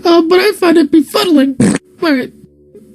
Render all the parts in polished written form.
but I find it befuddling. Alright,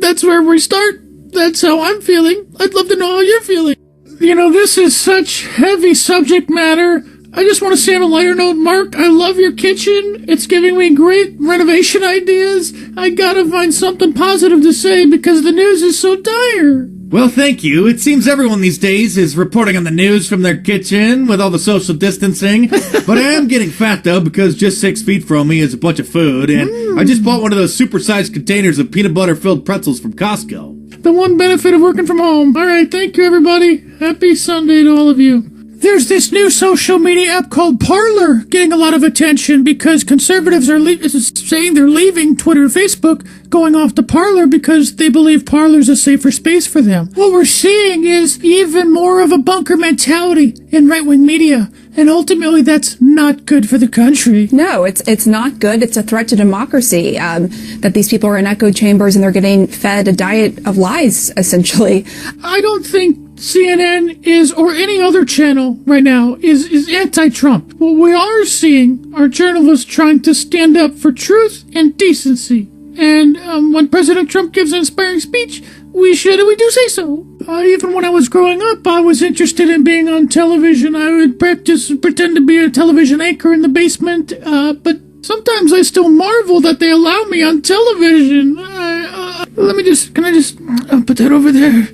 that's where we start. That's how I'm feeling. I'd love to know how you're feeling. You know, this is such heavy subject matter. I just want to say on a lighter note, Mark, I love your kitchen. It's giving me great renovation ideas. I gotta find something positive to say because the news is so dire. Well, thank you. It seems everyone these days is reporting on the news from their kitchen with all the social distancing. But I am getting fat, though, because just 6 feet from me is a bunch of food. And I just bought one of those supersized containers of peanut butter-filled pretzels from Costco. The one benefit of working from home. All right, thank you, everybody. Happy Sunday to all of you. There's this new social media app called Pарлor getting a lot of attention because conservatives are saying they're leaving Twitter and Facebook, going off to Pарлor because they believe Parler's a safer space for them. What we're seeing is even more of a bunker mentality in right-wing media, and ultimately that's not good for the country. No, it's not good. It's a threat to democracy, that these people are in echo chambers and they're getting fed a diet of lies, essentially. I don't think CNN is, or any other channel right now, is anti-Trump. What we are seeing are journalists trying to stand up for truth and decency. And when President Trump gives an inspiring speech, we do say so. Even when I was growing up, I was interested in being on television. I would pretend to be a television anchor in the basement, but sometimes I still marvel that they allow me on television. Can I just put that over there?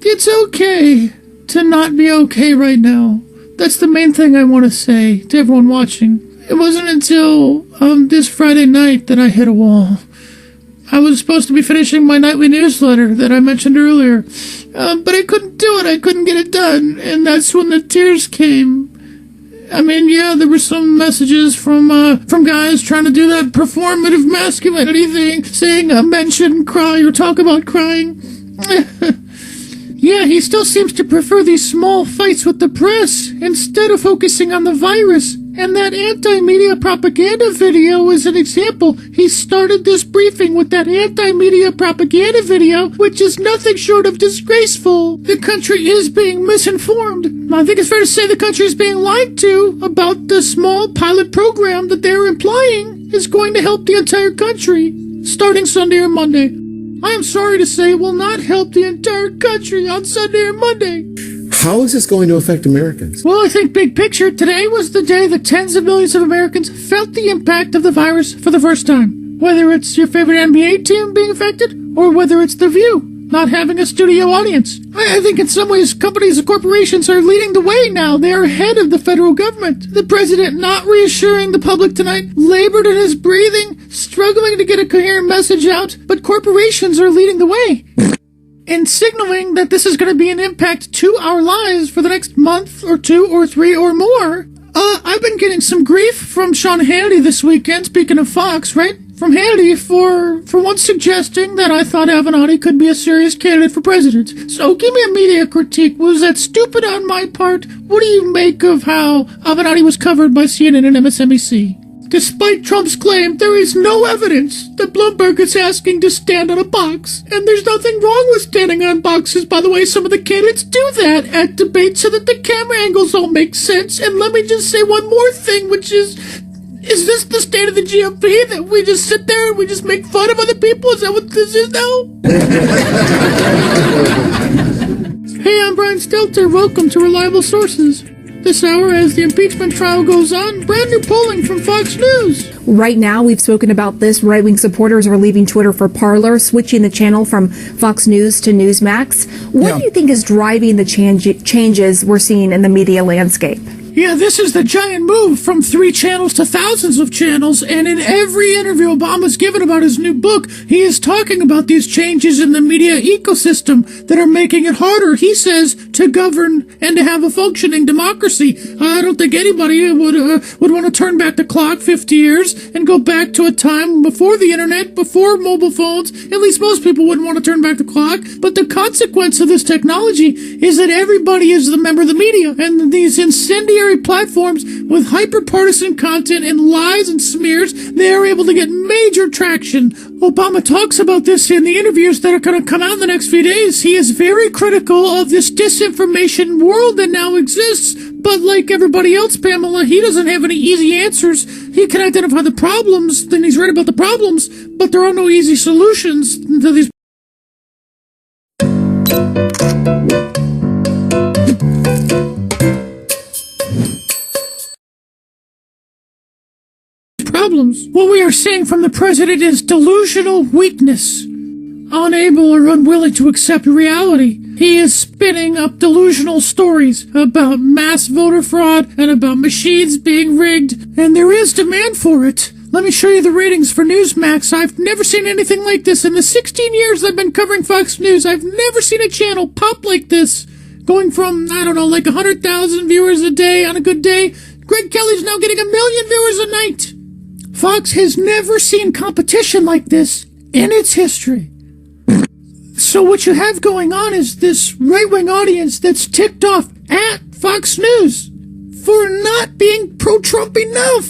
It's okay to not be okay right now. That's the main thing I want to say to everyone watching. It wasn't until this Friday night that I hit a wall. I was supposed to be finishing my nightly newsletter that I mentioned earlier, but I couldn't do it. I couldn't get it done, and that's when the tears came. I mean, yeah, there were some messages from guys trying to do that performative masculinity thing, saying men shouldn't cry or talk about crying. Yeah, he still seems to prefer these small fights with the press instead of focusing on the virus. And that anti-media propaganda video is an example. He started this briefing with that anti-media propaganda video, which is nothing short of disgraceful. The country is being misinformed. I think it's fair to say the country is being lied to about the small pilot program that they're implying is going to help the entire country, starting Sunday or Monday. I am sorry to say it will not help the entire country on Sunday or Monday. How is this going to affect Americans? Well, I think big picture, today was the day that tens of millions of Americans felt the impact of the virus for the first time. Whether it's your favorite NBA team being affected, or whether it's The View not having a studio audience. I think in some ways companies and corporations are leading the way now. They are ahead of the federal government. The president not reassuring the public tonight, labored in his breathing, struggling to get a coherent message out, but corporations are leading the way. And signaling that this is going to be an impact to our lives for the next month or 2 or 3 or more. I've been getting some grief from Sean Hannity this weekend, speaking of Fox, right? From Hannity for once suggesting that I thought Avenatti could be a serious candidate for president. So give me a media critique. Was that stupid on my part? What do you make of how Avenatti was covered by CNN and MSNBC? Despite Trump's claim, there is no evidence that Bloomberg is asking to stand on a box. And there's nothing wrong with standing on boxes. By the way, some of the candidates do that at debates so that the camera angles all make sense. And let me just say one more thing, which is this the state of the GOP? That we just sit there and we just make fun of other people? Is that what this is now? Hey, I'm Brayan Stелtera. Welcome to Reliable Sources. This hour, as the impeachment trial goes on, brand new polling from Fox News. Right now, we've spoken about this. Right-wing supporters are leaving Twitter for Pарлor, switching the channel from Fox News to Newsmax. What do you think is driving the changes we're seeing in the media landscape? Yeah, this is the giant move from 3 channels to thousands of channels, and in every interview Obama's given about his new book, he is talking about these changes in the media ecosystem that are making it harder, he says, to govern and to have a functioning democracy. I don't think anybody would want to turn back the clock 50 years and go back to a time before the internet, before mobile phones. At least most people wouldn't want to turn back the clock. But the consequence of this technology is that everybody is the member of the media, and these incendiary platforms with hyper-partisan content and lies and smears, they are able to get major traction. Obama talks about this in the interviews that are going to come out in the next few days. He is very critical of this disinformation world that now exists, But like everybody else, Pamela, he doesn't have any easy answers. He can identify the problems, then he's right about the problems, but there are no easy solutions to these problems. What we are seeing from the president is delusional weakness, unable or unwilling to accept reality. He is spinning up delusional stories about mass voter fraud and about machines being rigged, and there is demand for it. Let me show you the ratings for Newsmax. I've never seen anything like this. In the 16 years I've been covering Fox News, I've never seen a channel pop like this. Going from, I don't know, like 100,000 viewers a day on a good day, Greg Kelly's now getting 1 million viewers a night. Fox has never seen competition like this in its history. So what you have going on is this right-wing audience that's ticked off at Fox News for not being pro-Trump enough.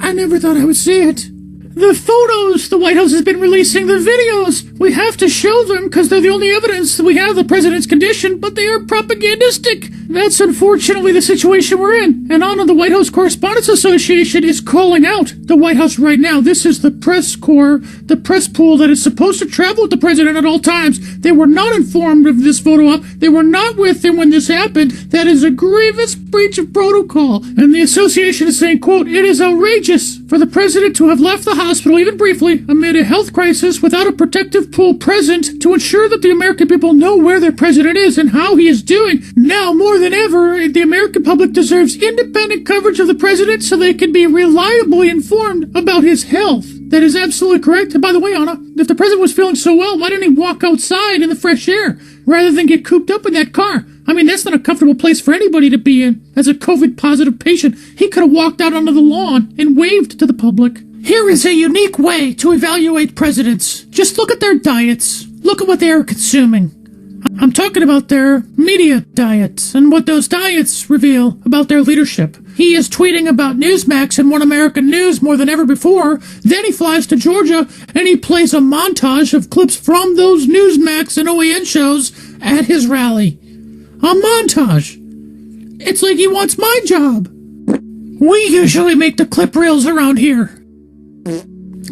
I never thought I would see it. The photos the White House has been releasing, the videos, we have to show them because they're the only evidence that we have of the president's condition, but they are propagandistic. That's unfortunately the situation we're in. And on the White House Correspondents Association is calling out the White House right now. This is the press corps, the press pool that is supposed to travel with the president at all times. They were not informed of this photo op. They were not with him when this happened. That is a grievous breach of protocol. And the association is saying, quote, "It is outrageous for the president to have left the hospital, even briefly, amid a health crisis without a protective pool present to ensure that the American people know where their president is and how he is doing. Now, more than ever, the American public deserves independent coverage of the president so they can be reliably informed about his health." That is absolutely correct. And by the way, Anna, if the president was feeling so well, why didn't he walk outside in the fresh air rather than get cooped up in that car? I mean, that's not a comfortable place for anybody to be in. As a COVID-positive patient, he could have walked out onto the lawn and waved to the public. Here is a unique way to evaluate presidents. Just look at their diets. Look at what they are consuming. I'm talking about their media diets and what those diets reveal about their leadership. He is tweeting about Newsmax and One American News more than ever before. Then he flies to Georgia and he plays a montage of clips from those Newsmax and OAN shows at his rally. A montage. It's like he wants my job. We usually make the clip reels around here.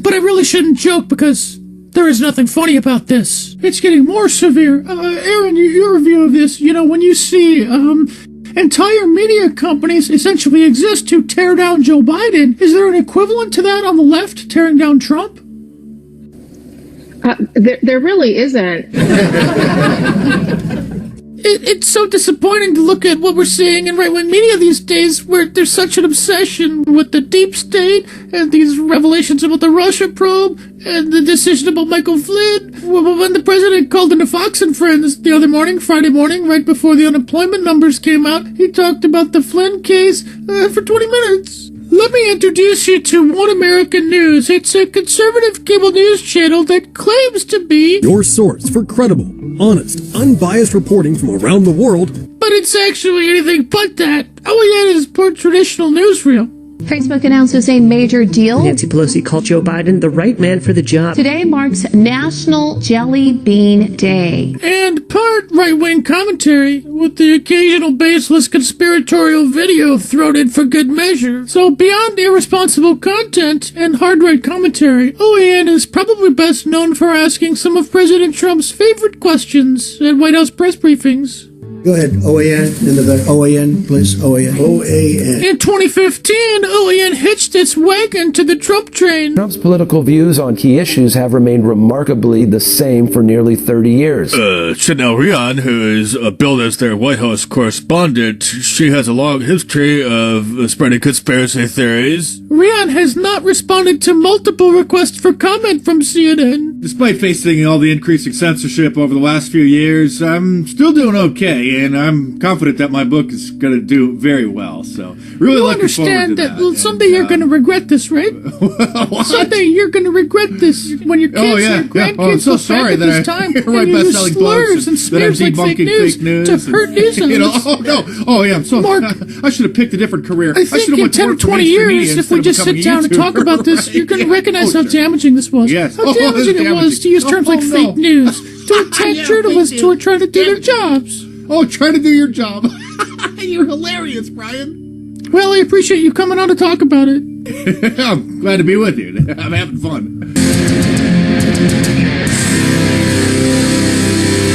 But I really shouldn't joke because there is nothing funny about this. It's getting more severe. Aaron, your review of this, you know, when you see entire media companies essentially exist to tear down Joe Biden, is there an equivalent to that on the left, tearing down Trump? There really isn't. It's so disappointing to look at what we're seeing in right-wing media these days, where there's such an obsession with the deep state and these revelations about the Russia probe and the decision about Michael Flynn. When the president called into Fox and Friends the other morning, Friday morning, right before the unemployment numbers came out, he talked about the Flynn case for 20 minutes. Let me introduce you to One American News. It's a conservative cable news channel that claims to be your source for credible, honest, unbiased reporting from around the world. But it's actually anything but that. All he had is poor traditional newsreel. Facebook announces a major deal. Nancy Pelosi called Joe Biden the right man for the job. Today marks National Jelly Bean Day. And part right-wing commentary with the occasional baseless conspiratorial video thrown in for good measure. So beyond irresponsible content and hard-right commentary, OAN is probably best known for asking some of President Trump's favorite questions at White House press briefings. Go ahead, OAN, in the back. OAN, please, OAN. OAN. In 2015, OAN hitched its wagon to the Trump train. Trump's political views on key issues have remained remarkably the same for nearly 30 years. Chanel Rian, who is billed as their White House correspondent, she has a long history of spreading conspiracy theories. Rian has not responded to multiple requests for comment from CNN. Despite facing all the increasing censorship over the last few years, I'm still doing okay. And I'm confident that my book is going to do very well. So, really looking forward to that. Someday you're going to regret this, right? Someday you're going to regret this when your kids and grandkids I'm so sorry that this time I write use best-selling slurs and smears like fake news to hurt news outlets. I'm so Mark, I should have picked a different career. I think in 10 or 20 years, if we just sit down and talk about this, you're going to recognize how damaging this was. Yes. How damaging it was to use terms like fake news to attack journalists who are trying to do their jobs. Oh, try to do your job. You're hilarious, Brian. Well, I appreciate you coming on to talk about it. I'm glad to be with you. I'm having fun.